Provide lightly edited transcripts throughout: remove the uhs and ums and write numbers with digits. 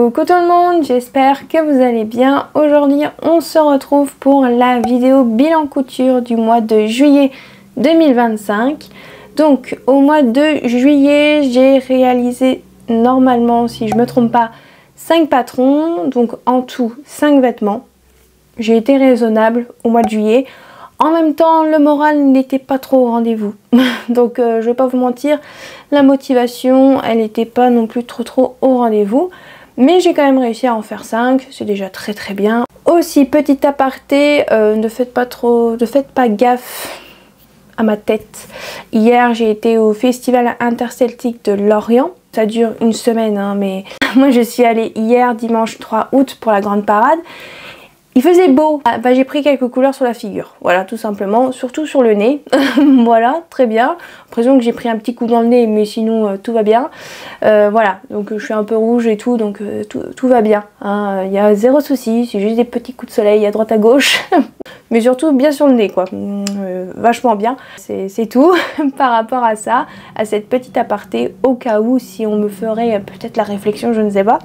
Coucou tout le monde, j'espère que vous allez bien. Aujourd'hui on se retrouve pour la vidéo bilan couture du mois de juillet 2025. Donc au mois de juillet j'ai réalisé normalement, si je me trompe pas, 5 patrons, donc en tout 5 vêtements. J'ai été raisonnable au mois de juillet. En même temps, le moral n'était pas trop au rendez-vous. Donc je vais pas vous mentir, la motivation, elle n'était pas non plus trop au rendez-vous. Mais j'ai quand même réussi à en faire 5, c'est déjà très bien. Aussi, petit aparté, ne faites pas gaffe à ma tête. Hier, j'ai été au Festival Interceltique de Lorient. Ça dure une semaine, hein, mais moi je suis allée hier, dimanche 3 août, pour la grande parade. Il faisait beau, j'ai pris quelques couleurs sur la figure, voilà, tout simplement, surtout sur le nez, voilà, très bien. L'impression que j'ai pris un petit coup dans le nez, mais sinon tout va bien. Voilà, donc je suis un peu rouge et tout, donc tout va bien, hein. Il y a zéro souci, c'est juste des petits coups de soleil à droite à gauche, mais surtout bien sur le nez, quoi, vachement bien. C'est tout par rapport à ça, à cette petite aparté, au cas où si on me ferait peut-être la réflexion, je ne sais pas.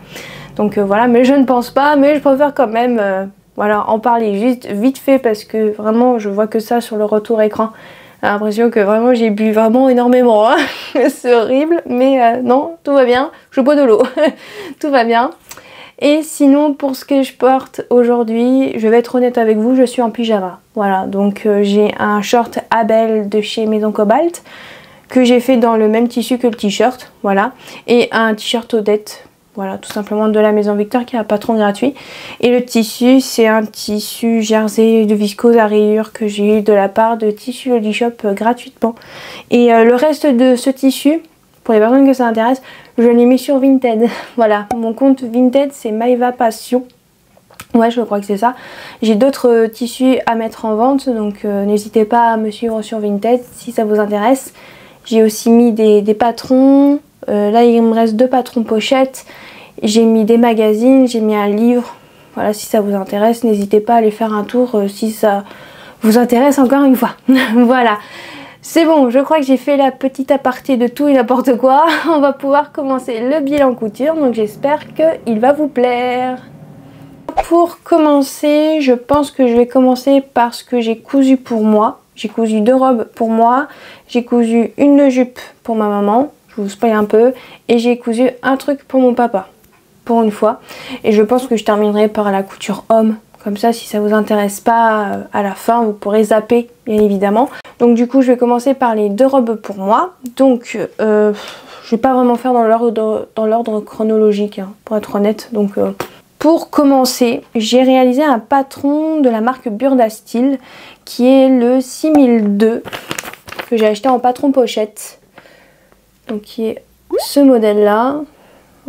Donc voilà, mais je ne pense pas, mais je préfère quand même... voilà, en parler juste vite fait parce que vraiment je vois que ça sur le retour écran. J'ai l'impression que vraiment j'ai bu vraiment énormément, hein. C'est horrible, mais non, tout va bien, je bois de l'eau, tout va bien. Et sinon pour ce que je porte aujourd'hui, je vais être honnête avec vous, je suis en pyjama. Voilà, donc j'ai un short Abel de chez Maison Cobalt que j'ai fait dans le même tissu que le t-shirt, voilà, et un t-shirt Odette. Voilà, tout simplement de la Maison Victor qui a un patron gratuit. Et le tissu, c'est un tissu jersey de viscose à rayures que j'ai eu de la part de Tissu Loli Shop gratuitement. Et le reste de ce tissu, pour les personnes que ça intéresse, je l'ai mis sur Vinted. Voilà, mon compte Vinted, c'est Maeva Passion. Ouais, je crois que c'est ça. J'ai d'autres tissus à mettre en vente, donc n'hésitez pas à me suivre sur Vinted si ça vous intéresse. J'ai aussi mis des patrons. Là il me reste 2 patrons pochettes, j'ai mis des magazines, j'ai mis un livre. Voilà, si ça vous intéresse, n'hésitez pas à aller faire un tour si ça vous intéresse encore une fois. Voilà, c'est bon, je crois que j'ai fait la petite aparté de tout et n'importe quoi. On va pouvoir commencer le bilan couture, donc j'espère qu'il va vous plaire. Pour commencer, je pense que je vais commencer par ce que j'ai cousu pour moi. J'ai cousu 2 robes pour moi, j'ai cousu une jupe pour ma maman. Je vous spoil un peu. Et j'ai cousu un truc pour mon papa. Pour une fois. Et je pense que je terminerai par la couture homme. Comme ça, si ça vous intéresse pas à la fin, vous pourrez zapper, bien évidemment. Donc du coup, je vais commencer par les 2 robes pour moi. Donc, je vais pas vraiment faire dans l'ordre chronologique, hein, pour être honnête. Donc, pour commencer, j'ai réalisé un patron de la marque Burda Style, qui est le 6002, que j'ai acheté en patron pochette. Donc qui est ce modèle là.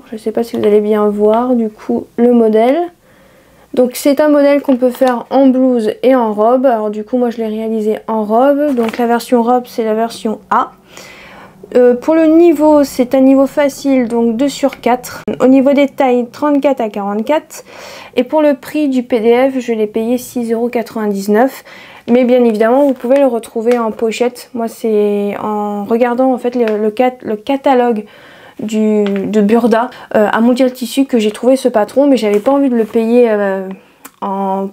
Je ne sais pas si vous allez bien voir du coup le modèle. Donc c'est un modèle qu'on peut faire en blouse et en robe. Alors du coup moi je l'ai réalisé en robe. Donc la version robe c'est la version A. Pour le niveau c'est un niveau facile, donc 2/4. Au niveau des tailles 34 à 44. Et pour le prix du PDF je l'ai payé 6,99 €. Mais bien évidemment vous pouvez le retrouver en pochette. Moi c'est en regardant en fait le catalogue de Burda à Mondial Tissu que j'ai trouvé ce patron. Mais j'avais pas envie de le payer en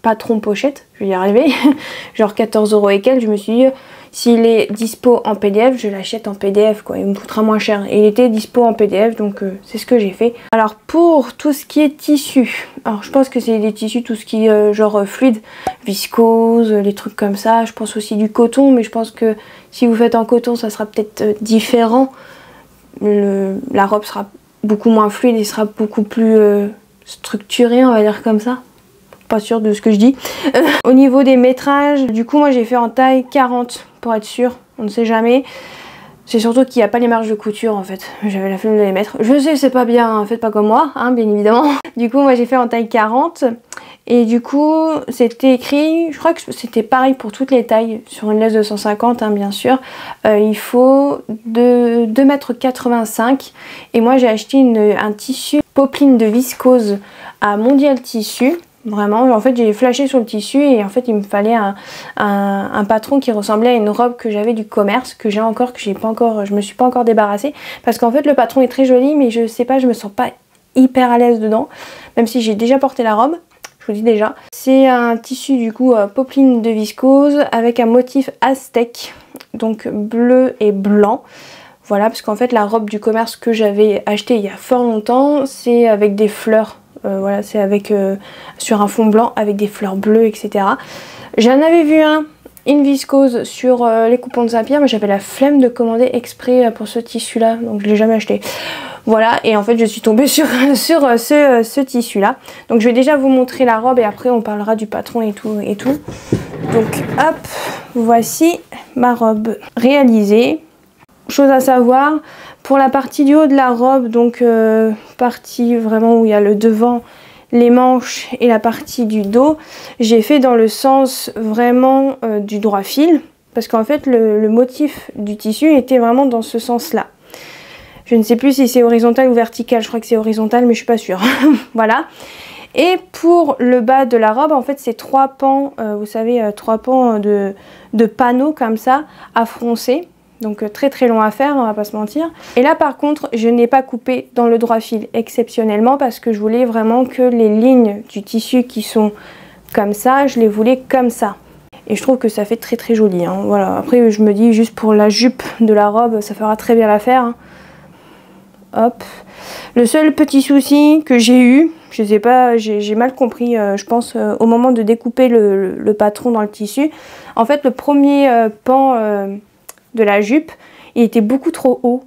patron pochette, je vais y arriver, genre 14 € et quelques. Je me suis dit s'il est dispo en PDF, je l'achète en PDF quoi, il me coûtera moins cher. Et il était dispo en PDF, donc c'est ce que j'ai fait. Alors pour tout ce qui est tissu, alors je pense que c'est des tissus, tout ce qui est genre fluide, viscose, les trucs comme ça. Je pense aussi du coton, mais je pense que si vous faites en coton, ça sera peut-être différent. La robe sera beaucoup moins fluide et sera beaucoup plus structurée, on va dire comme ça. Pas sûre de ce que je dis. Au niveau des métrages, du coup moi j'ai fait en taille 40 pour être sûre, on ne sait jamais. C'est surtout qu'il n'y a pas les marges de couture en fait, j'avais la flemme de les mettre. Je sais c'est pas bien, faites pas comme moi, hein, bien évidemment. Du coup moi j'ai fait en taille 40 et du coup c'était écrit, je crois que c'était pareil pour toutes les tailles, sur une laisse de 150 hein, bien sûr. Il faut 2,85 m et moi j'ai acheté un tissu popeline de viscose à Mondial Tissu. Vraiment, en fait j'ai flashé sur le tissu et en fait il me fallait un patron qui ressemblait à une robe que j'avais du commerce, que j'ai encore, que j'ai pas encore, je me suis pas encore débarrassée. Parce qu'en fait le patron est très joli mais je sais pas, je me sens pas hyper à l'aise dedans, même si j'ai déjà porté la robe, je vous dis déjà. C'est un tissu du coup popeline de viscose avec un motif aztèque, donc bleu et blanc. Voilà, parce qu'en fait la robe du commerce que j'avais acheté il y a fort longtemps, c'est avec des fleurs. Voilà, c'est avec sur un fond blanc avec des fleurs bleues, etc. J'en avais vu une viscose sur les coupons de Saint-Pierre, mais j'avais la flemme de commander exprès pour ce tissu là, donc je l'ai jamais acheté. Voilà, et en fait je suis tombée sur ce tissu là. Donc je vais déjà vous montrer la robe et après on parlera du patron et tout. Donc hop, voici ma robe réalisée. Chose à savoir, pour la partie du haut de la robe, donc partie vraiment où il y a le devant, les manches et la partie du dos, j'ai fait dans le sens vraiment du droit fil, parce qu'en fait le motif du tissu était vraiment dans ce sens là. Je ne sais plus si c'est horizontal ou vertical, je crois que c'est horizontal mais je suis pas sûre. Voilà. Et pour le bas de la robe, en fait c'est 3 pans, vous savez, 3 pans de panneaux comme ça à froncer. Donc très très long à faire, on va pas se mentir. Et là par contre, je n'ai pas coupé dans le droit fil exceptionnellement parce que je voulais vraiment que les lignes du tissu qui sont comme ça, je les voulais comme ça. Et je trouve que ça fait très très joli. Hein. Voilà. Après je me dis juste pour la jupe de la robe, ça fera très bien l'affaire. Hein. Hop. Le seul petit souci que j'ai eu, je sais pas, j'ai mal compris, je pense, au moment de découper le patron dans le tissu. En fait le premier pan de la jupe, il était beaucoup trop haut.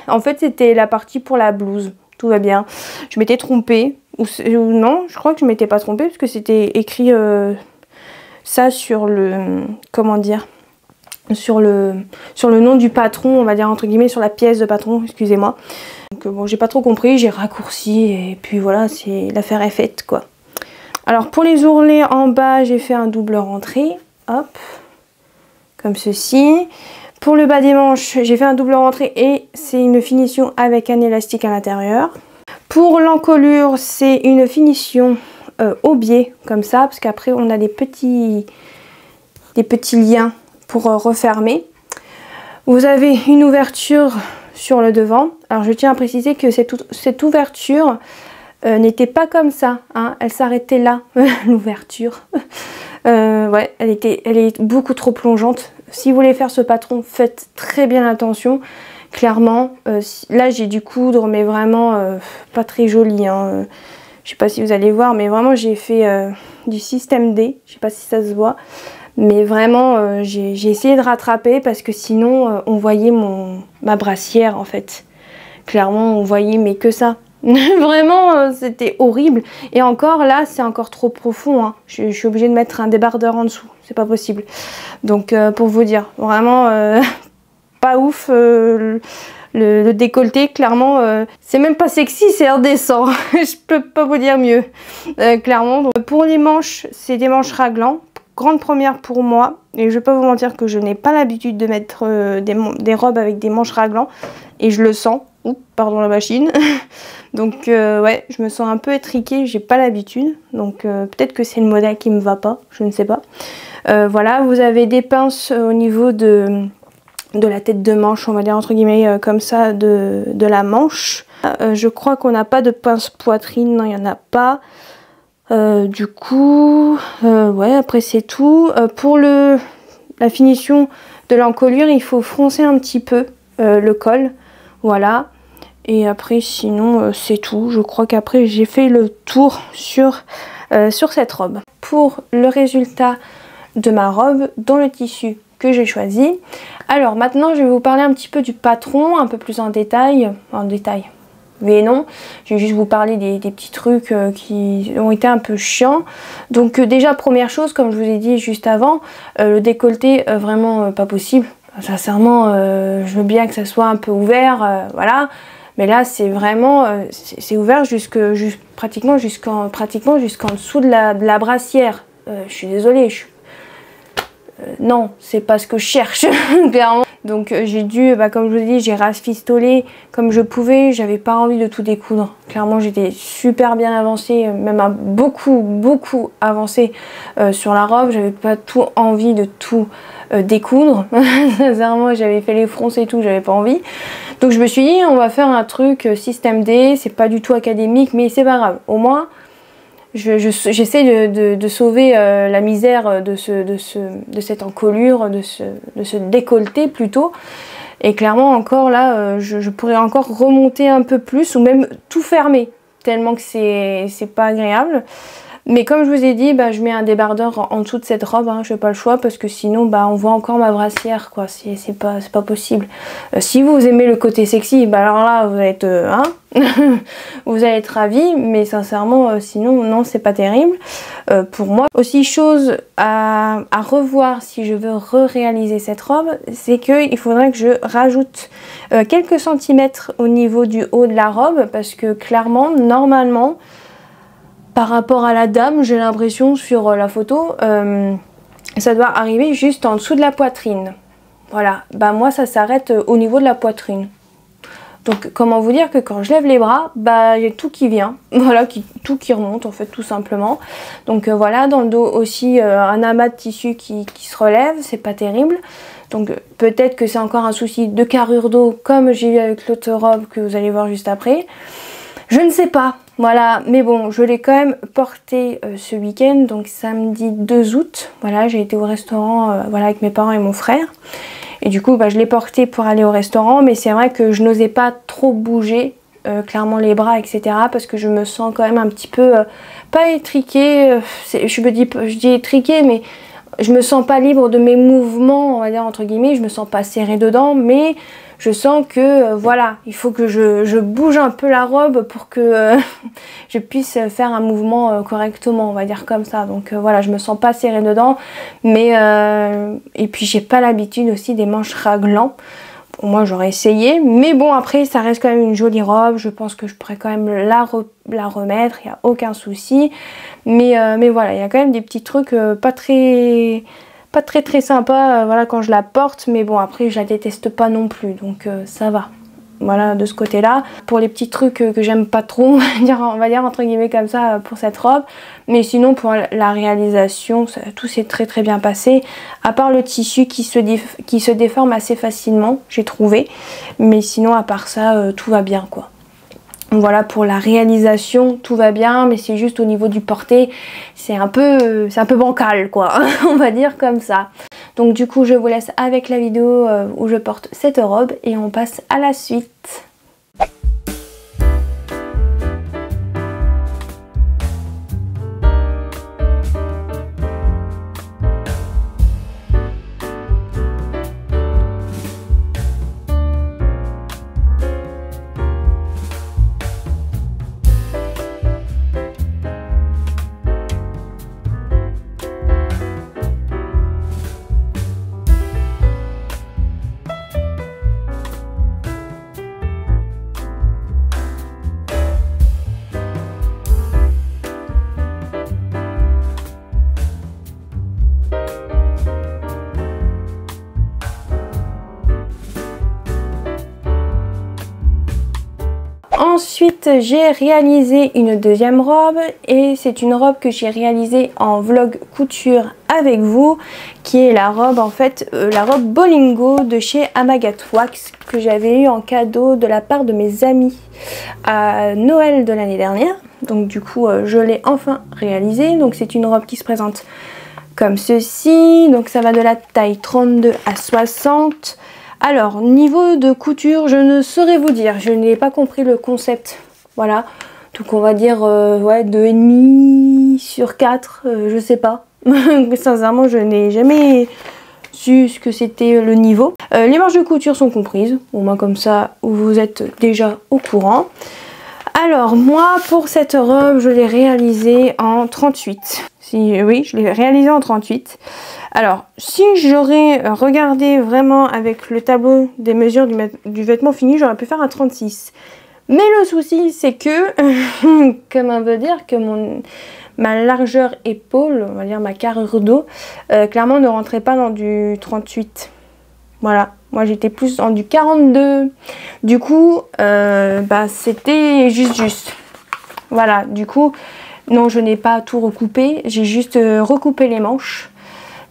En fait c'était la partie pour la blouse, tout va bien. Je m'étais trompée, ou non, je crois que je m'étais pas trompée parce que c'était écrit ça sur le, comment dire, sur le nom du patron, on va dire entre guillemets, sur la pièce de patron, excusez-moi. Donc bon, j'ai pas trop compris, j'ai raccourci et puis voilà, c'est l'affaire est faite quoi. Alors pour les ourlets en bas, j'ai fait un double rentré, hop, comme ceci. Pour le bas des manches, j'ai fait un double rentré et c'est une finition avec un élastique à l'intérieur. Pour l'encolure, c'est une finition au biais, comme ça, parce qu'après on a des petits liens pour refermer. Vous avez une ouverture sur le devant. Alors je tiens à préciser que cette ouverture n'était pas comme ça, hein. Elle s'arrêtait là, l'ouverture. Ouais, elle est beaucoup trop plongeante. Si vous voulez faire ce patron, faites très bien attention. Clairement, là j'ai dû coudre, mais vraiment pas très joli. Hein. Je sais pas si vous allez voir, mais vraiment j'ai fait du système D. Je sais pas si ça se voit. Mais vraiment, j'ai essayé de rattraper parce que sinon, on voyait ma brassière en fait. Clairement, on voyait mais que ça. Vraiment, c'était horrible. Et encore là, c'est encore trop profond. Hein. Je suis obligée de mettre un débardeur en dessous. C'est pas possible. Donc, pour vous dire, vraiment, pas ouf. Le décolleté, clairement, c'est même pas sexy, c'est indécent. Je peux pas vous dire mieux. Clairement. Donc, pour les manches, c'est des manches raglan. Grande première pour moi. Et je vais pas vous mentir que je n'ai pas l'habitude de mettre des robes avec des manches raglan. Et je le sens. Oups, pardon la machine. Donc ouais, je me sens un peu étriquée, j'ai pas l'habitude. Donc peut-être que c'est le modèle qui me va pas, je ne sais pas. Voilà, vous avez des pinces au niveau de la tête de manche, on va dire entre guillemets comme ça, de la manche. Je crois qu'on n'a pas de pince poitrine, non il n'y en a pas. Du coup, ouais, après c'est tout. Pour la finition de l'encolure, il faut froncer un petit peu le col. Voilà. Et après, sinon, c'est tout. Je crois qu'après, j'ai fait le tour sur cette robe. Pour le résultat de ma robe dans le tissu que j'ai choisi. Alors, maintenant, je vais vous parler un petit peu du patron, un peu plus en détail. En détail, mais non. Je vais juste vous parler des petits trucs qui ont été un peu chiants. Donc, déjà, première chose, comme je vous ai dit juste avant, le décolleté, vraiment pas possible. Sincèrement, je veux bien que ça soit un peu ouvert, voilà. Mais là, c'est vraiment, c'est ouvert pratiquement jusqu'en dessous de la brassière. Je suis désolée, non, c'est pas ce que je cherche, clairement. Donc j'ai dû, comme je vous ai dit, j'ai rafistolé comme je pouvais, j'avais pas envie de tout découdre. Clairement j'étais super bien avancée, même beaucoup avancée sur la robe, j'avais pas tout envie de tout découdre. Sincèrement j'avais fait les fronces et tout, j'avais pas envie. Donc je me suis dit on va faire un truc système D, c'est pas du tout académique mais c'est pas grave, au moins j'essaie de sauver la misère de cette encolure, de ce décolleté plutôt. Et clairement encore là, je pourrais encore remonter un peu plus ou même tout fermer, tellement que c'est pas agréable. Mais comme je vous ai dit, je mets un débardeur en dessous de cette robe, hein, je n'ai pas le choix parce que sinon on voit encore ma brassière, quoi. C'est pas possible. Si vous aimez le côté sexy, alors là vous allez être vous allez être ravis, mais sincèrement sinon non, c'est pas terrible pour moi. Aussi chose à revoir si je veux réaliser cette robe, c'est qu'il faudrait que je rajoute quelques centimètres au niveau du haut de la robe parce que clairement, normalement, par rapport à la dame, j'ai l'impression sur la photo, ça doit arriver juste en dessous de la poitrine. Voilà, moi ça s'arrête au niveau de la poitrine. Donc comment vous dire que quand je lève les bras, il y a tout qui vient, voilà, tout qui remonte en fait tout simplement. Donc voilà, dans le dos aussi un amas de tissu qui se relève, c'est pas terrible. Donc peut-être que c'est encore un souci de carrure d'eau comme j'ai eu avec l'autre robe que vous allez voir juste après. Je ne sais pas. Voilà, mais bon, je l'ai quand même porté ce week-end, donc samedi 2 août. Voilà, j'ai été au restaurant voilà, avec mes parents et mon frère. Et du coup, je l'ai porté pour aller au restaurant, mais c'est vrai que je n'osais pas trop bouger, clairement les bras, etc. Parce que je me sens quand même un petit peu, pas étriquée, je dis étriquée, mais je me sens pas libre de mes mouvements, on va dire entre guillemets, je me sens pas serrée dedans, mais je sens que voilà, il faut que je bouge un peu la robe pour que je puisse faire un mouvement correctement, on va dire comme ça. Donc voilà, je me sens pas serrée dedans, mais et puis j'ai pas l'habitude aussi des manches raglant. Bon, moi j'aurais essayé, mais bon après ça reste quand même une jolie robe, je pense que je pourrais quand même la remettre, il n'y a aucun souci. Mais voilà, il y a quand même des petits trucs pas très sympa voilà, quand je la porte, mais bon après je la déteste pas non plus, donc ça va. Voilà, de ce côté là. Pour les petits trucs que j'aime pas trop, on va dire entre guillemets comme ça pour cette robe, mais sinon pour la réalisation tout s'est très bien passé, à part le tissu qui se déforme assez facilement, j'ai trouvé, mais sinon à part ça tout va bien quoi. Voilà, pour la réalisation tout va bien, mais c'est juste au niveau du porté c'est un peu bancal quoi, on va dire comme ça. Donc du coup je vous laisse avec la vidéo où je porte cette robe et on passe à la suite. Ensuite j'ai réalisé une deuxième robe et c'est une robe que j'ai réalisée en vlog couture avec vous, qui est la robe en fait, la robe Bolingo de chez Amagat Wax que j'avais eu en cadeau de la part de mes amis à Noël de l'année dernière. Donc du coup je l'ai enfin réalisée. Donc c'est une robe qui se présente comme ceci, donc ça va de la taille 32 à 60. Alors, niveau de couture, je ne saurais vous dire, je n'ai pas compris le concept, voilà. Donc on va dire, ouais, 2,5 sur 4, je sais pas. Sincèrement, je n'ai jamais su ce que c'était le niveau. Les marges de couture sont comprises, au moins comme ça, vous êtes déjà au courant. Alors, moi, pour cette robe, je l'ai réalisée en 38. Oui, je l'ai réalisée en 38. Alors, si j'aurais regardé vraiment avec le tableau des mesures du vêtement fini, j'aurais pu faire un 36. Mais le souci c'est que, comme on veut dire, que ma largeur épaule, on va dire ma carrure dos, clairement ne rentrait pas dans du 38. Voilà, moi j'étais plus dans du 42. Du coup, c'était juste. Voilà, du coup, non, je n'ai pas tout recoupé. J'ai juste recoupé les manches.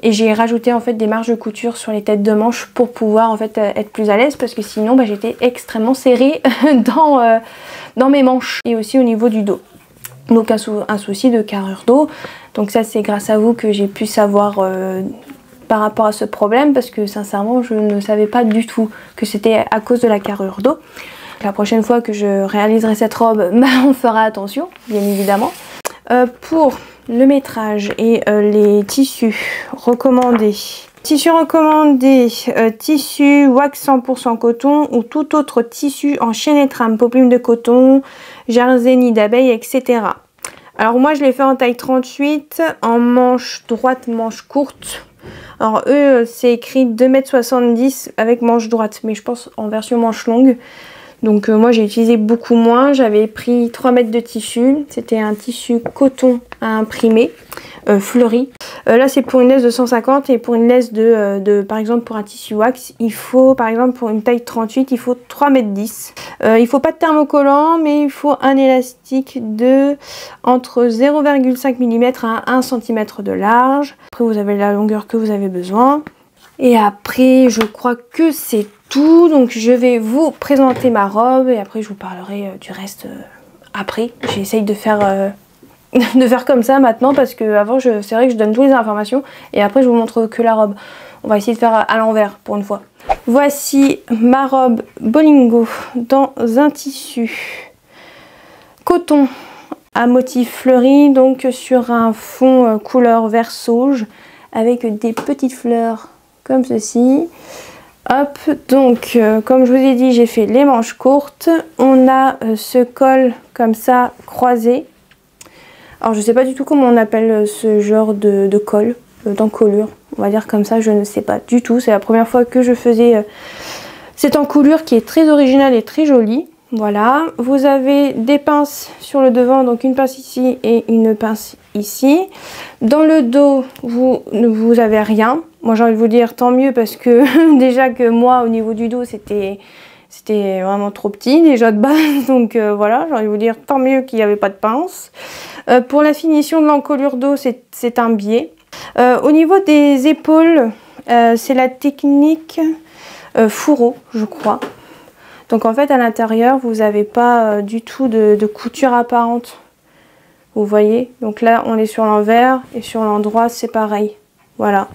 Et j'ai rajouté en fait des marges de couture sur les têtes de manches pour pouvoir en fait être plus à l'aise, parce que sinon j'étais extrêmement serrée dans mes manches et aussi au niveau du dos. Donc un souci de carrure dos. Donc ça c'est grâce à vous que j'ai pu savoir par rapport à ce problème, parce que sincèrement je ne savais pas du tout que c'était à cause de la carrure dos. La prochaine fois que je réaliserai cette robe, on fera attention, bien évidemment. Pour le métrage et les tissus recommandés. Tissu recommandé, tissu wax 100% coton ou tout autre tissu en chaîne et trame, poplume de coton, jersey, nid d'abeille, etc. Alors moi je l'ai fait en taille 38, en manche droite, manche courte. Alors eux c'est écrit 2,70 m avec manche droite, mais je pense en version manche longue. Donc moi j'ai utilisé beaucoup moins, j'avais pris 3 mètres de tissu, c'était un tissu coton à imprimer, fleuri. Là c'est pour une laisse de 150 et pour une laisse par exemple pour un tissu wax, il faut par exemple pour une taille 38, il faut 3 mètres 10. Il faut pas de thermocollant, mais il faut un élastique de entre 0,5 mm à 1 cm de large. Après vous avez la longueur que vous avez besoin. Et après je crois que c'est tout, donc je vais vous présenter ma robe et après je vous parlerai du reste après. J'essaye de faire comme ça maintenant, parce que avant c'est vrai que je donne toutes les informations et après je vous montre que la robe. On va essayer de faire à l'envers pour une fois. Voici ma robe Bolingo dans un tissu coton à motif fleuri, donc sur un fond couleur vert sauge avec des petites fleurs comme ceci. Hop, donc comme je vous ai dit, j'ai fait les manches courtes. On a ce col comme ça croisé. Alors je sais pas du tout comment on appelle ce genre de col, d'encolure, on va dire comme ça, je ne sais pas du tout. C'est la première fois que je faisais cette encolure qui est très originale et très jolie. Voilà, vous avez des pinces sur le devant, donc une pince ici et une pince ici. Dans le dos, vous avez rien. Moi j'ai envie de vous dire tant mieux, parce que déjà que moi au niveau du dos c'était vraiment trop petit déjà de base. Donc voilà, j'ai envie de vous dire tant mieux qu'il n'y avait pas de pince. Pour la finition de l'encolure dos, c'est un biais. Au niveau des épaules, c'est la technique fourreau, je crois. Donc en fait à l'intérieur vous n'avez pas du tout de couture apparente. Vous voyez, donc là on est sur l'envers et sur l'endroit c'est pareil. Voilà,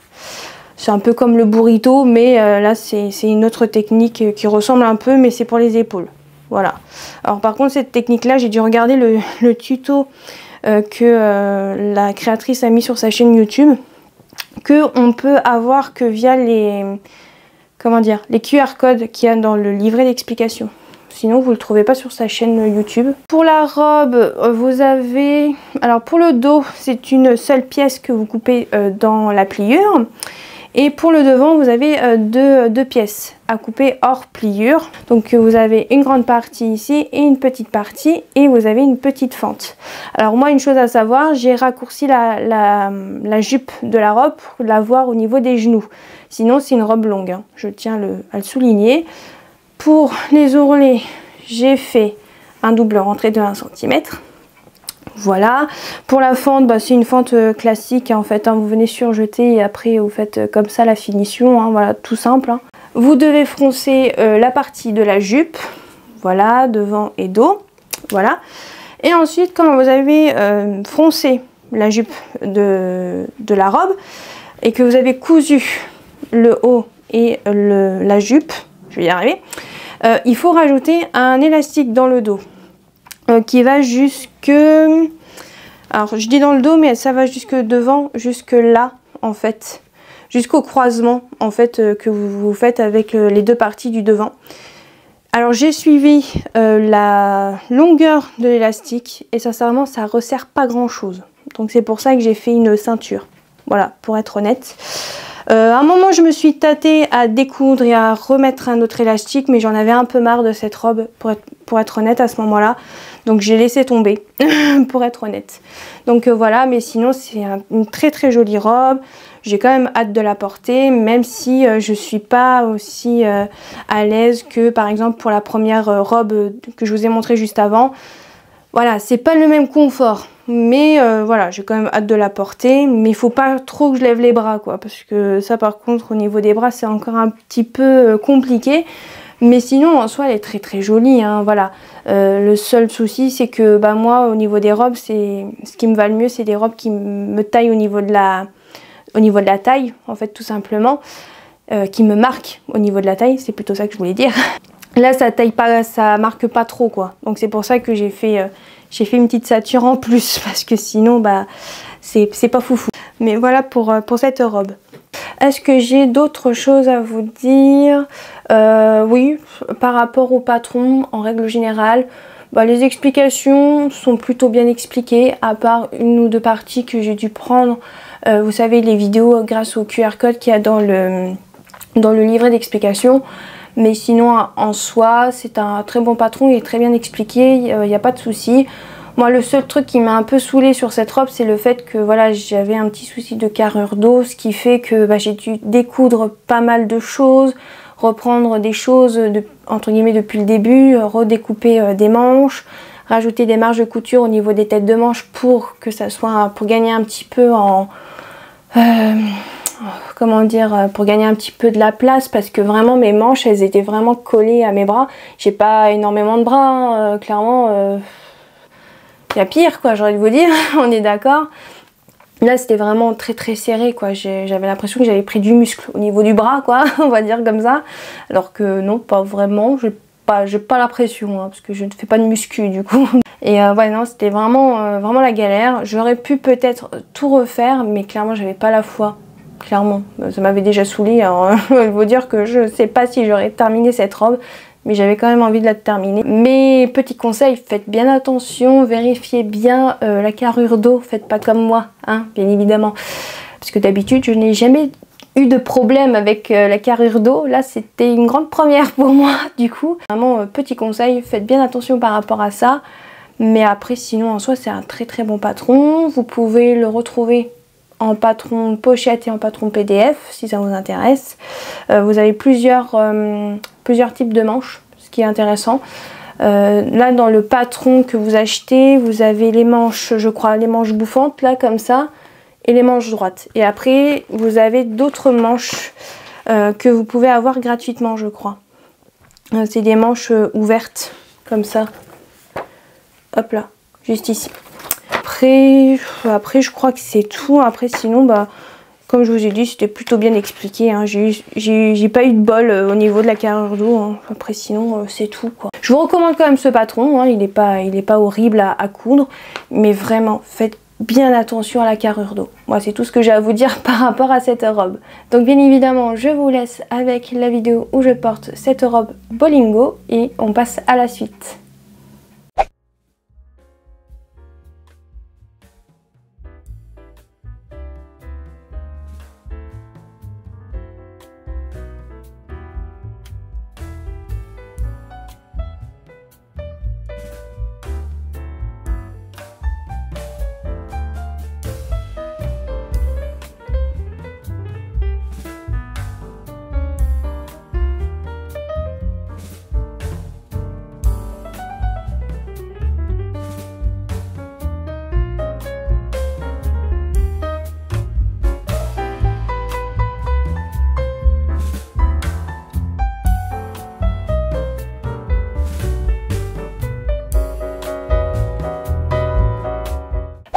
c'est un peu comme le burrito, mais là c'est une autre technique qui ressemble un peu, mais c'est pour les épaules. Voilà. Alors par contre cette technique là, j'ai dû regarder le tuto que la créatrice a mis sur sa chaîne YouTube, que on peut avoir que via les QR codes qu'il y a dans le livret d'explication. Sinon vous ne le trouvez pas sur sa chaîne YouTube. Pour la robe, vous avez... Alors pour le dos, c'est une seule pièce que vous coupez dans la pliure. Et pour le devant, vous avez deux pièces à couper hors pliure. Donc vous avez une grande partie ici et une petite partie, et vous avez une petite fente. Alors moi, une chose à savoir, j'ai raccourci la jupe de la robe pour la voir au niveau des genoux. Sinon c'est une robe longue, hein. Je tiens à le souligner. Pour les ourlets, j'ai fait un double rentré de 1 cm. Voilà. Pour la fente, c'est une fente classique en fait, hein. Vous venez surjeter et après vous faites comme ça la finition, hein. Voilà, tout simple, hein. Vous devez froncer la partie de la jupe, voilà, devant et dos, voilà. Et ensuite, quand vous avez froncé la jupe de la robe et que vous avez cousu le haut et la jupe, je vais y arriver, il faut rajouter un élastique dans le dos qui va jusque... Alors je dis dans le dos, mais ça va jusque devant, jusque là en fait, jusqu'au croisement en fait que vous faites avec les deux parties du devant. Alors j'ai suivi la longueur de l'élastique et sincèrement ça resserre pas grand chose. Donc c'est pour ça que j'ai fait une ceinture. Voilà, pour être honnête. À un moment je me suis tâtée à découdre et à remettre un autre élastique, mais j'en avais un peu marre de cette robe pour être honnête à ce moment là, donc j'ai laissé tomber pour être honnête. Donc voilà, mais sinon c'est une très très jolie robe. J'ai quand même hâte de la porter, même si je suis pas aussi à l'aise que par exemple pour la première robe que je vous ai montrée juste avant. Voilà, c'est pas le même confort, mais voilà, j'ai quand même hâte de la porter, mais il faut pas trop que je lève les bras, quoi, parce que ça par contre au niveau des bras c'est encore un petit peu compliqué, mais sinon en soi elle est très très jolie, hein, voilà. Le seul souci c'est que bah, moi au niveau des robes, ce qui me va le mieux c'est des robes qui me taillent au niveau de la taille, en fait tout simplement, qui me marquent au niveau de la taille, c'est plutôt ça que je voulais dire. Là ça taille pas, ça marque pas trop quoi, donc c'est pour ça que j'ai fait une petite ceinture en plus, parce que sinon bah c'est pas foufou. Mais voilà pour cette robe. Est-ce que j'ai d'autres choses à vous dire? Oui, par rapport au patron en règle générale, bah, les explications sont plutôt bien expliquées, à part une ou deux parties que j'ai dû prendre, vous savez les vidéos grâce au QR code qu'il y a dans le livret d'explications. Mais sinon en soi c'est un très bon patron, il est très bien expliqué, il n'y a pas de souci. Moi le seul truc qui m'a un peu saoulée sur cette robe c'est le fait que voilà j'avais un petit souci de carrure d'eau, ce qui fait que bah, j'ai dû découdre pas mal de choses, reprendre des choses entre guillemets depuis le début, redécouper des manches, rajouter des marges de couture au niveau des têtes de manches pour que ça soit, pour gagner un petit peu en... comment dire, pour gagner un petit peu de la place, parce que vraiment mes manches elles étaient vraiment collées à mes bras. J'ai pas énormément de bras, hein, clairement il y a pire quoi, j'ai envie de vous dire, on est d'accord. Là c'était vraiment très très serré quoi, j'avais l'impression que j'avais pris du muscle au niveau du bras quoi, on va dire comme ça, alors que non, pas vraiment, j'ai pas l'impression, hein, parce que je ne fais pas de muscu du coup. Et ouais non, c'était vraiment, vraiment la galère. J'aurais pu peut-être tout refaire, mais clairement j'avais pas la foi. Clairement, ça m'avait déjà saoulé, alors je vais vous dire que je sais pas si j'aurais terminé cette robe, mais j'avais quand même envie de la terminer. Mais petit conseil, faites bien attention, vérifiez bien la carrure d'eau, faites pas comme moi, hein, bien évidemment. Parce que d'habitude, je n'ai jamais eu de problème avec la carrure d'eau, là c'était une grande première pour moi du coup. Vraiment, petit conseil, faites bien attention par rapport à ça. Mais après, sinon en soi, c'est un très très bon patron, vous pouvez le retrouver en patron pochette et en patron PDF si ça vous intéresse. Vous avez plusieurs types de manches, ce qui est intéressant. Là dans le patron que vous achetez, vous avez les manches, je crois, les manches bouffantes là comme ça, et les manches droites. Et après vous avez d'autres manches que vous pouvez avoir gratuitement, je crois. C'est des manches ouvertes comme ça. Hop là, juste ici. Après je crois que c'est tout. Après sinon bah comme je vous ai dit c'était plutôt bien expliqué, hein. J'ai pas eu de bol au niveau de la carrure d'eau, hein. Après sinon c'est tout quoi. Je vous recommande quand même ce patron, hein. Il est pas horrible à coudre, mais vraiment faites bien attention à la carrure d'eau. Moi c'est tout ce que j'ai à vous dire par rapport à cette robe. Donc bien évidemment je vous laisse avec la vidéo où je porte cette robe Bolingo et on passe à la suite.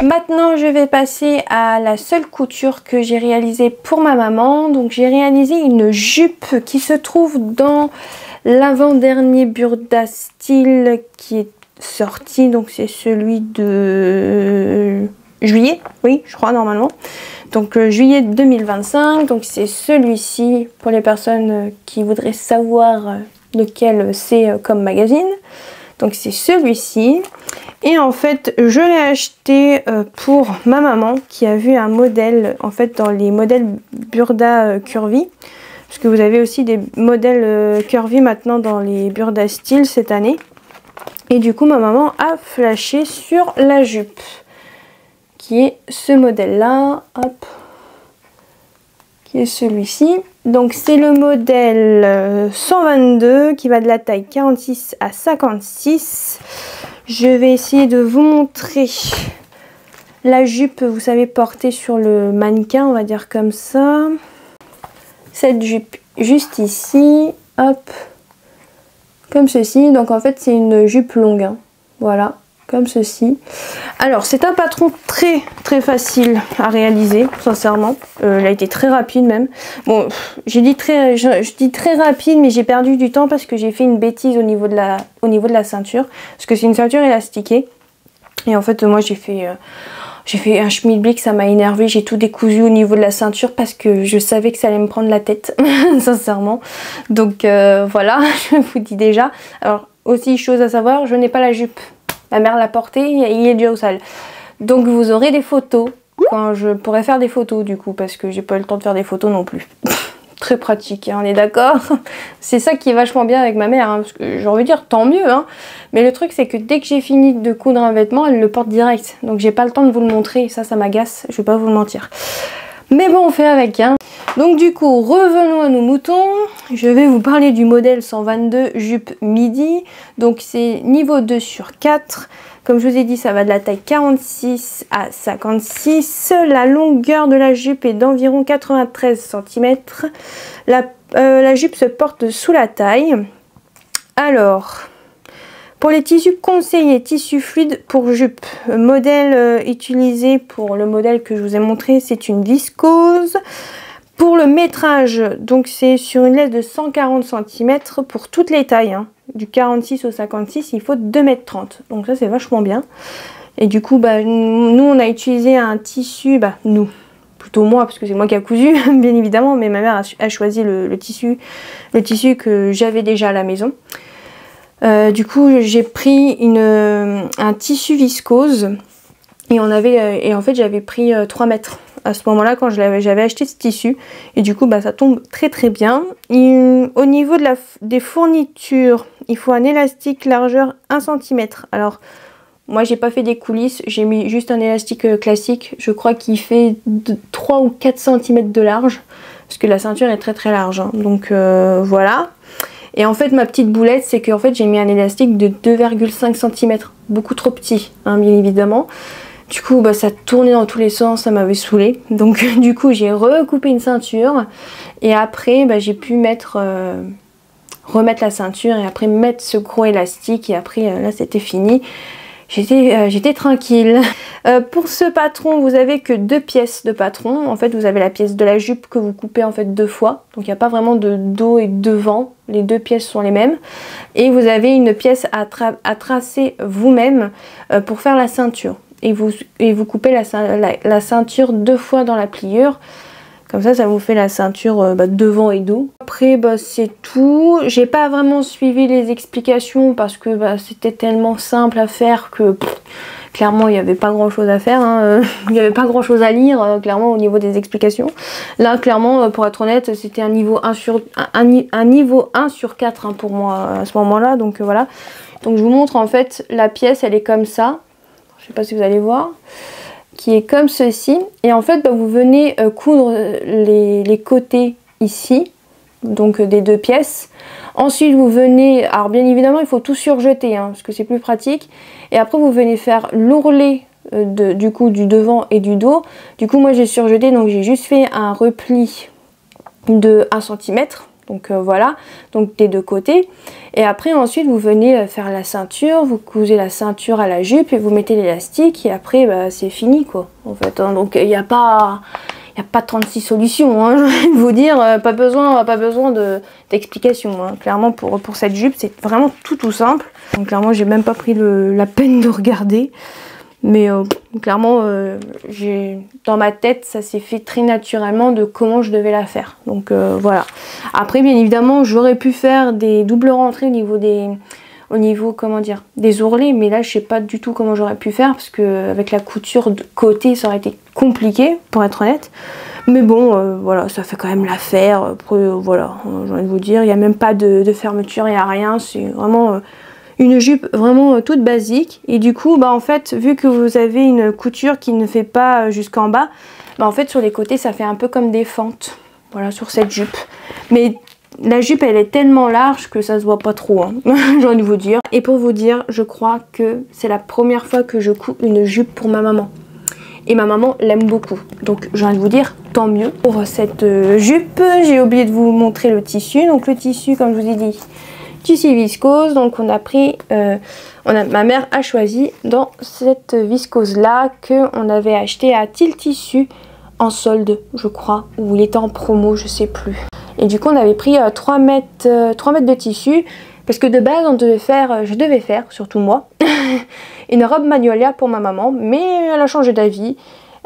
Maintenant je vais passer à la seule couture que j'ai réalisée pour ma maman. Donc j'ai réalisé une jupe qui se trouve dans l'avant-dernier Burda Style qui est sorti. Donc c'est celui de juillet, oui je crois normalement. Donc juillet 2025, donc c'est celui-ci pour les personnes qui voudraient savoir lequel c'est comme magazine. Donc c'est celui-ci. Et en fait, je l'ai acheté pour ma maman qui a vu un modèle, en fait, dans les modèles Burda Curvy. Parce que vous avez aussi des modèles Curvy maintenant dans les Burda Style cette année. Et du coup, ma maman a flashé sur la jupe. Qui est ce modèle-là. Hop. Qui est celui-ci. Donc c'est le modèle 122 qui va de la taille 46 à 56. Je vais essayer de vous montrer la jupe, vous savez, portée sur le mannequin, on va dire comme ça. Cette jupe juste ici, hop, comme ceci. Donc en fait c'est une jupe longue, hein. Voilà, comme ceci. Alors c'est un patron très facile à réaliser, sincèrement. Il a été très rapide même. Bon, je dis très rapide, mais j'ai perdu du temps parce que j'ai fait une bêtise au niveau de la ceinture. Parce que c'est une ceinture élastiquée. Et en fait moi j'ai fait un schmilblick, ça m'a énervé, j'ai tout décousu au niveau de la ceinture parce que je savais que ça allait me prendre la tête, sincèrement. Donc voilà, je vous dis déjà. Alors aussi, chose à savoir, je n'ai pas la jupe. Ma mère l'a portée, il est déjà au sale. Donc vous aurez des photos, quand je pourrai faire des photos du coup, parce que j'ai pas eu le temps de faire des photos non plus. Très pratique, hein, on est d'accord. C'est ça qui est vachement bien avec ma mère, hein, parce que j'ai envie de dire tant mieux, hein. Mais le truc c'est que dès que j'ai fini de coudre un vêtement, elle le porte direct. Donc j'ai pas le temps de vous le montrer, ça m'agace, je vais pas vous le mentir. Mais bon, on fait avec, hein. Donc du coup, revenons à nos moutons. Je vais vous parler du modèle 122 jupe midi. Donc c'est niveau 2 sur 4. Comme je vous ai dit, ça va de la taille 46 à 56. La longueur de la jupe est d'environ 93 cm. La jupe se porte sous la taille. Alors, pour les tissus conseillés, tissu fluide pour jupe. Modèle utilisé pour le modèle que je vous ai montré, c'est une viscose. Pour le métrage, donc c'est sur une laisse de 140 cm pour toutes les tailles, hein. Du 46 au 56, il faut 2,30 m. Donc ça c'est vachement bien. Et du coup, bah, nous on a utilisé un tissu, bah nous, plutôt moi parce que c'est moi qui a cousu, bien évidemment, mais ma mère a choisi le tissu que j'avais déjà à la maison. Du coup, j'ai pris un tissu viscose et en fait j'avais pris 3 mètres à ce moment-là quand j'avais acheté ce tissu, et du coup bah, ça tombe très bien. Et, au niveau des fournitures, il faut un élastique largeur 1 cm. Alors moi j'ai pas fait des coulisses, j'ai mis juste un élastique classique, je crois qu'il fait 3 ou 4 cm de large parce que la ceinture est très large, hein. Donc voilà. Et en fait ma petite boulette, c'est qu'en fait j'ai mis un élastique de 2,5 cm, beaucoup trop petit, hein, bien évidemment. Du coup bah, ça tournait dans tous les sens, ça m'avait saoulé. Donc du coup j'ai recoupé une ceinture et après bah, j'ai pu remettre la ceinture et après mettre ce gros élastique, et après là c'était fini. J'étais tranquille. Pour ce patron, vous avez que 2 pièces de patron. En fait, vous avez la pièce de la jupe que vous coupez en fait 2 fois. Donc il n'y a pas vraiment de dos et de devant. Les 2 pièces sont les mêmes. Et vous avez une pièce à tracer vous-même pour faire la ceinture. Et vous coupez la ceinture 2 fois dans la pliure. Comme ça vous fait la ceinture devant et dos. Après, c'est tout. J'ai pas vraiment suivi les explications parce que c'était tellement simple à faire que clairement il n'y avait pas grand chose à faire, hein. Il n'y avait pas grand chose à lire clairement au niveau des explications. Là clairement, pour être honnête, c'était un niveau 1 sur 4 hein, pour moi à ce moment là. Donc voilà. Donc je vous montre en fait la pièce, elle est comme ça. Je sais pas si vous allez voir. Qui est comme ceci, et en fait vous venez coudre les côtés ici, donc des 2 pièces. Ensuite vous venez, alors bien évidemment il faut tout surjeter hein, parce que c'est plus pratique, et après vous venez faire l'ourlet du coup du devant et du dos. Du coup moi j'ai surjeté, donc j'ai juste fait un repli de 1 cm. Donc voilà, donc des 2 côtés. Et après ensuite vous venez faire la ceinture, vous cousez la ceinture à la jupe et vous mettez l'élastique, et après c'est fini quoi en fait, hein. Donc il n'y a pas 36 solutions, hein, j'ai envie de vous dire, pas besoin d'explication, hein. Clairement pour cette jupe c'est vraiment tout simple. Donc clairement j'ai même pas pris la peine de regarder. Mais clairement, dans ma tête, ça s'est fait très naturellement de comment je devais la faire. Donc voilà. Après, bien évidemment, j'aurais pu faire des doubles rentrées au niveau, comment dire, des ourlets, mais là je sais pas du tout comment j'aurais pu faire parce que avec la couture de côté ça aurait été compliqué pour être honnête. Mais bon, voilà, ça fait quand même l'affaire. Voilà, j'ai envie de vous dire, il n'y a même pas de fermeture, il n'y a rien, c'est vraiment une jupe vraiment toute basique. Et du coup, bah en fait, vu que vous avez une couture qui ne fait pas jusqu'en bas, bah en fait sur les côtés ça fait un peu comme des fentes, voilà, sur cette jupe. Mais la jupe elle est tellement large que ça se voit pas trop, hein. J'ai envie de vous dire. Et pour vous dire, je crois que c'est la première fois que je couds une jupe pour ma maman. Et ma maman l'aime beaucoup. Donc j'ai envie de vous dire, tant mieux. Pour cette jupe, j'ai oublié de vous montrer le tissu. Donc le tissu, comme je vous ai dit, tissu viscose. Donc on a pris, ma mère a choisi dans cette viscose là qu'on avait acheté à Til Tissu en solde, je crois. Ou il était en promo, je sais plus. Et du coup on avait pris 3 mètres de tissu. Parce que de base je devais faire, surtout moi, une robe Magnolia pour ma maman. Mais elle a changé d'avis.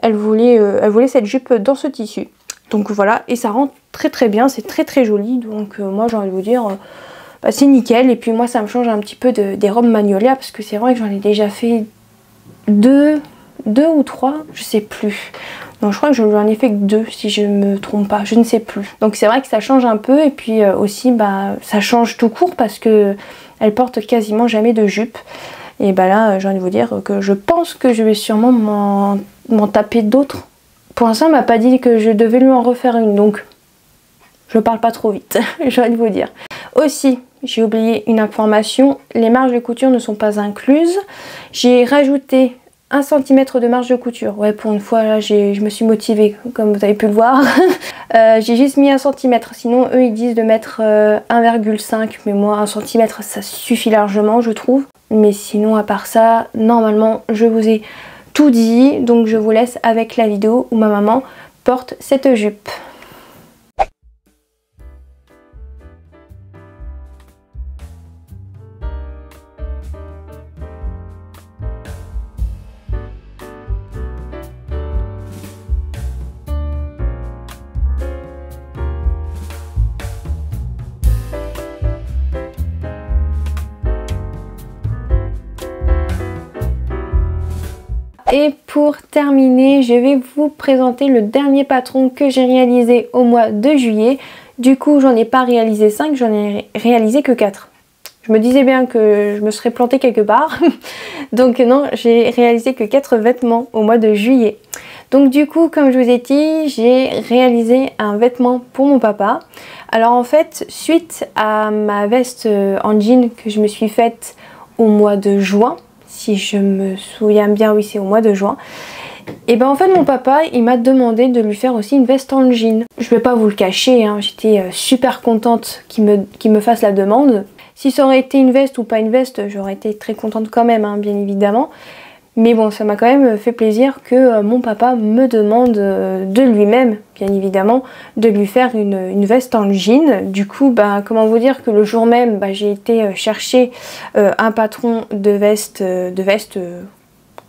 Elle voulait cette jupe dans ce tissu. Donc voilà, et ça rend très très bien, c'est très très joli. Donc moi j'ai envie de vous dire, bah, c'est nickel. Et puis moi ça me change un petit peu des robes Magnolia. Parce que c'est vrai que j'en ai déjà fait deux ou trois, je sais plus. Non, je crois que j'en ai fait que 2 si je me trompe pas, je ne sais plus. Donc c'est vrai que ça change un peu et puis aussi bah ça change tout court parce que elle porte quasiment jamais de jupe. Et bah là j'ai envie de vous dire que je pense que je vais sûrement m'en taper d'autres. Pour l'instant elle m'a pas dit que je devais lui en refaire une, donc je parle pas trop vite, j'ai envie de vous dire. Aussi, j'ai oublié une information, les marges de couture ne sont pas incluses. J'ai rajouté 1 cm de marge de couture. Ouais, pour une fois là je me suis motivée comme vous avez pu le voir. J'ai juste mis 1 cm, sinon eux ils disent de mettre 1,5, mais moi 1 cm ça suffit largement je trouve. Mais sinon à part ça, normalement je vous ai tout dit, donc je vous laisse avec la vidéo où ma maman porte cette jupe. Et pour terminer, je vais vous présenter le dernier patron que j'ai réalisé au mois de juillet. Du coup, j'en ai pas réalisé 5, j'en ai réalisé que 4. Je me disais bien que je me serais plantée quelque part. Donc non, j'ai réalisé que 4 vêtements au mois de juillet. Donc du coup, comme je vous ai dit, j'ai réalisé un vêtement pour mon papa. Alors en fait, suite à ma veste en jean que je me suis faite au mois de juin, si je me souviens bien, oui c'est au mois de juin. Et ben en fait mon papa il m'a demandé de lui faire aussi une veste en jean. Je vais pas vous le cacher, hein, j'étais super contente qu'il me fasse la demande. Si ça aurait été une veste ou pas une veste, j'aurais été très contente quand même, hein, bien évidemment. Mais bon, ça m'a quand même fait plaisir que mon papa me demande de lui-même, bien évidemment, de lui faire une veste en jean. Du coup, bah, comment vous dire que le jour même, bah, j'ai été chercher un patron de veste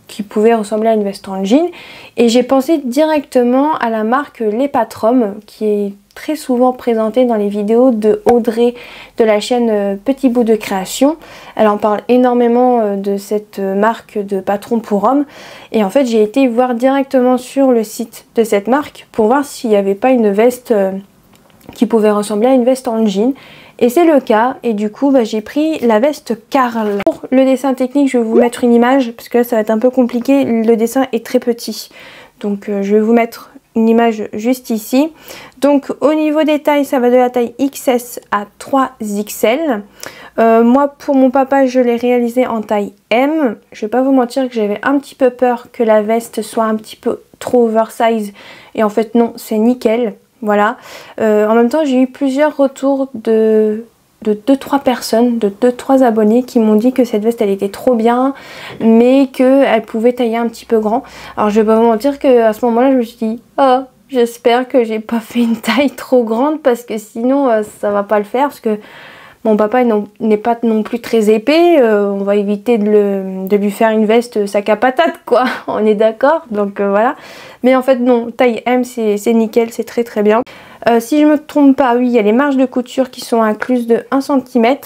qui pouvait ressembler à une veste en jean. Et j'ai pensé directement à la marque Les Patrom, qui est très souvent présentée dans les vidéos de Audrey de la chaîne Petit Bout de Création. Elle en parle énormément de cette marque de patron pour hommes. Et en fait j'ai été voir directement sur le site de cette marque pour voir s'il n'y avait pas une veste qui pouvait ressembler à une veste en jean. Et c'est le cas, et du coup bah, j'ai pris la veste Carl. Pour le dessin technique, je vais vous mettre une image, parce que là ça va être un peu compliqué, le dessin est très petit. Donc je vais vous mettre une image juste ici. Donc au niveau des tailles, ça va de la taille XS à 3XL. Moi pour mon papa, je l'ai réalisé en taille M. Je vais pas vous mentir que j'avais un petit peu peur que la veste soit un petit peu trop oversize. Et en fait non, c'est nickel. Voilà. En même temps, j'ai eu plusieurs retours de 2-3 personnes, de 2-3 abonnés qui m'ont dit que cette veste elle était trop bien, mais qu'elle pouvait tailler un petit peu grand. Alors je vais pas vous mentir qu'à ce moment-là, je me suis dit, oh, j'espère que j'ai pas fait une taille trop grande parce que sinon ça va pas le faire. Parce que mon papa n'est pas non plus très épais, on va éviter de lui faire une veste sac à patate quoi, on est d'accord, donc voilà. Mais en fait non, taille M c'est nickel, c'est très très bien. Si je me trompe pas, oui il y a les marges de couture qui sont incluses de 1 cm.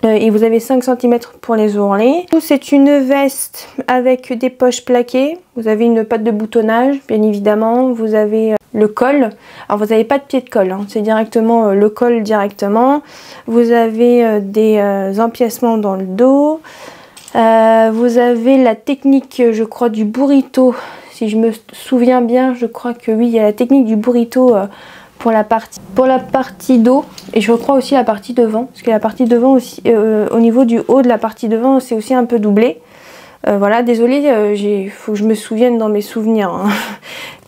Et vous avez 5 cm pour les ourlets. C'est une veste avec des poches plaquées. Vous avez une patte de boutonnage, bien évidemment. Vous avez le col. Alors vous n'avez pas de pied de colle, hein. C'est directement le col directement. Vous avez des empiècements dans le dos. Vous avez la technique, je crois, du burrito. Si je me souviens bien, je crois que oui, il y a la technique du burrito pour la partie dos, et je crois aussi la partie devant, parce que la partie devant aussi, au niveau du haut de la partie devant, c'est aussi un peu doublé. Voilà, désolée, il faut que je me souvienne dans mes souvenirs, hein.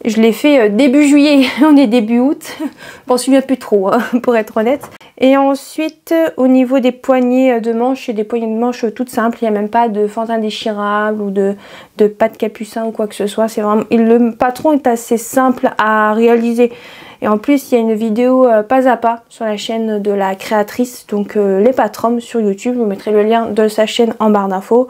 Je l'ai fait début juillet, on est début août, je m'en souviens plus trop, hein, pour être honnête. Et ensuite, au niveau des poignées de manches, c'est des poignées de manches toutes simples, il n'y a même pas de fente indéchirable ou de pas de capucin ou quoi que ce soit. C'est vraiment, le patron est assez simple à réaliser. Et en plus, il y a une vidéo pas à pas sur la chaîne de la créatrice, donc les patrons sur YouTube. Je vous mettrai le lien de sa chaîne en barre d'infos.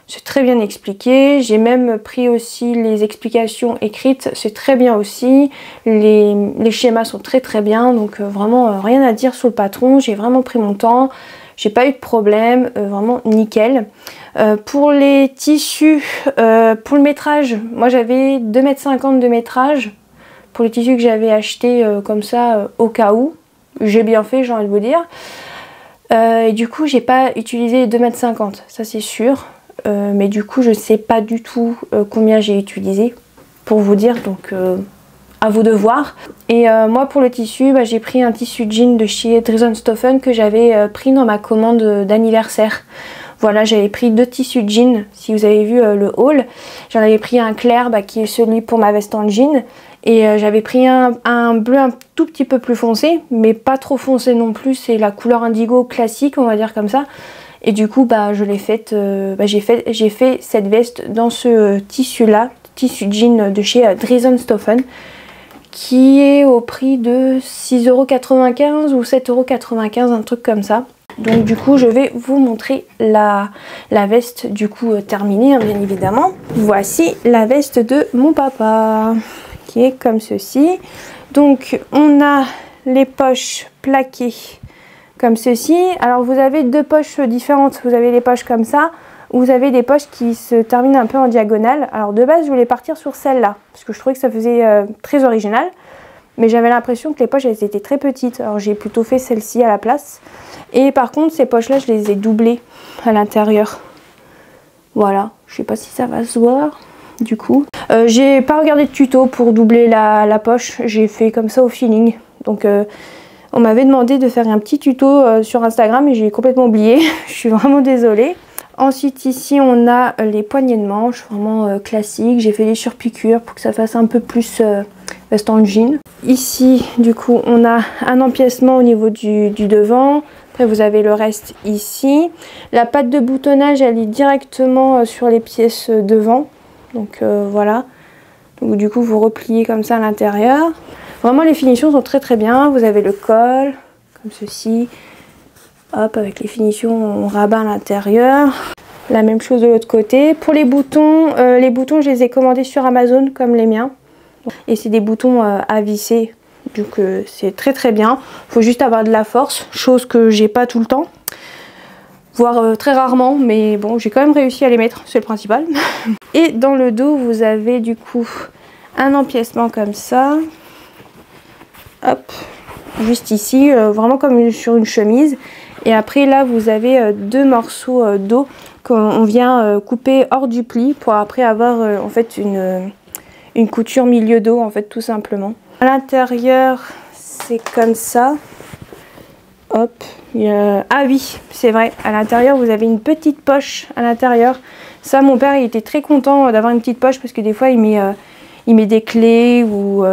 C'est très bien expliqué. J'ai même pris aussi les explications écrites. C'est très bien aussi. Les schémas sont très bien. Donc vraiment rien à dire sur le patron. J'ai vraiment pris mon temps. J'ai pas eu de problème. Vraiment nickel. Pour les tissus, pour le métrage, moi j'avais 2,50 m de métrage. Pour les tissus que j'avais achetés comme ça au cas où. J'ai bien fait, j'ai envie de vous dire. Et du coup j'ai pas utilisé 2,50 m, ça c'est sûr. Mais du coup je sais pas du tout combien j'ai utilisé pour vous dire, donc à vous de voir. Et moi pour le tissu, j'ai pris un tissu jean de chez Dresden-Stoffen que j'avais pris dans ma commande d'anniversaire. Voilà, j'avais pris 2 tissus jean, si vous avez vu le haul. J'en avais pris un clair qui est celui pour ma veste en jean. Et j'avais pris un bleu un tout petit peu plus foncé, mais pas trop foncé non plus. C'est la couleur indigo classique, on va dire comme ça. Et du coup, je l'ai faite, j'ai fait cette veste dans ce tissu-là, tissu jean de chez Dresden-Stoffen, qui est au prix de 6,95 € ou 7,95 €, un truc comme ça. Donc du coup, je vais vous montrer la veste du coup terminée, hein, bien évidemment. Voici la veste de mon papa, qui est comme ceci. Donc on a les poches plaquées comme ceci. Alors vous avez 2 poches différentes. Vous avez les poches comme ça, ou vous avez des poches qui se terminent un peu en diagonale. Alors de base je voulais partir sur celle-là, parce que je trouvais que ça faisait très original. Mais j'avais l'impression que les poches elles étaient très petites. Alors j'ai plutôt fait celle-ci à la place. Et par contre ces poches là je les ai doublées à l'intérieur. Voilà, je sais pas si ça va se voir du coup. J'ai pas regardé de tuto pour doubler la poche. J'ai fait comme ça au feeling. Donc on m'avait demandé de faire un petit tuto sur Instagram et j'ai complètement oublié. Je suis vraiment désolée. Ensuite ici on a les poignées de manches, vraiment classiques. J'ai fait des surpiqûres pour que ça fasse un peu plus veste en jean. Ici du coup on a un empiècement au niveau du devant. Après vous avez le reste ici. La patte de boutonnage elle est directement sur les pièces devant. Donc voilà. Donc du coup vous repliez comme ça à l'intérieur. Vraiment les finitions sont très bien. Vous avez le col comme ceci. Hop, avec les finitions on rabat à l'intérieur. La même chose de l'autre côté. Pour les boutons je les ai commandés sur Amazon comme les miens. Et c'est des boutons à visser. Donc c'est très bien. Il faut juste avoir de la force, chose que j'ai pas tout le temps. Voire très rarement, mais bon j'ai quand même réussi à les mettre, c'est le principal. Et dans le dos vous avez du coup un empiècement comme ça. Hop, juste ici, vraiment comme sur une chemise. Et après là vous avez 2 morceaux d'eau qu'on vient couper hors du pli pour après avoir en fait une couture milieu dos en fait tout simplement. À l'intérieur c'est comme ça. Hop, ah oui c'est vrai, à l'intérieur vous avez une petite poche à l'intérieur. Ça mon père il était très content d'avoir une petite poche parce que des fois il met des clés ou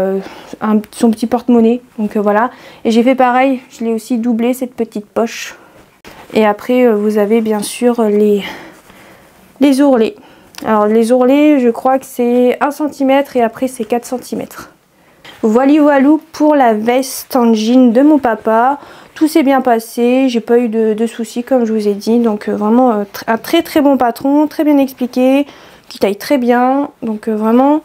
son petit porte-monnaie. Donc voilà, et j'ai fait pareil, je l'ai aussi doublé cette petite poche. Et après vous avez bien sûr les ourlets. Alors les ourlets je crois que c'est 1 cm et après c'est 4 cm. Voilà pour la veste en jean de mon papa. Tout s'est bien passé, j'ai pas eu de soucis comme je vous ai dit. Donc vraiment un très bon patron, très bien expliqué, qui taille très bien. Donc vraiment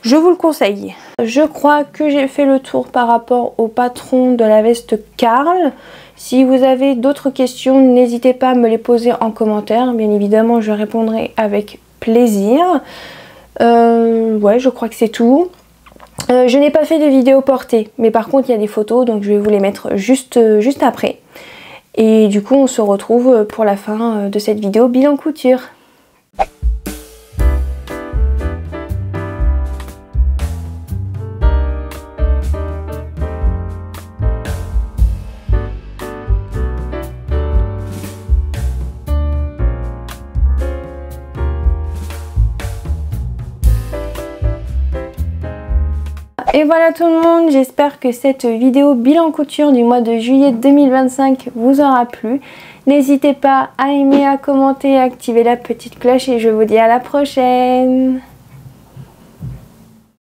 je vous le conseille. Je crois que j'ai fait le tour par rapport au patron de la veste Karl. Si vous avez d'autres questions, n'hésitez pas à me les poser en commentaire. Bien évidemment, je répondrai avec plaisir. Ouais, je crois que c'est tout. Je n'ai pas fait de vidéo portée, mais par contre il y a des photos, donc je vais vous les mettre juste après. Et du coup on se retrouve pour la fin de cette vidéo bilan couture. Et voilà tout le monde, j'espère que cette vidéo bilan couture du mois de juillet 2025 vous aura plu. N'hésitez pas à aimer, à commenter, à activer la petite cloche et je vous dis à la prochaine.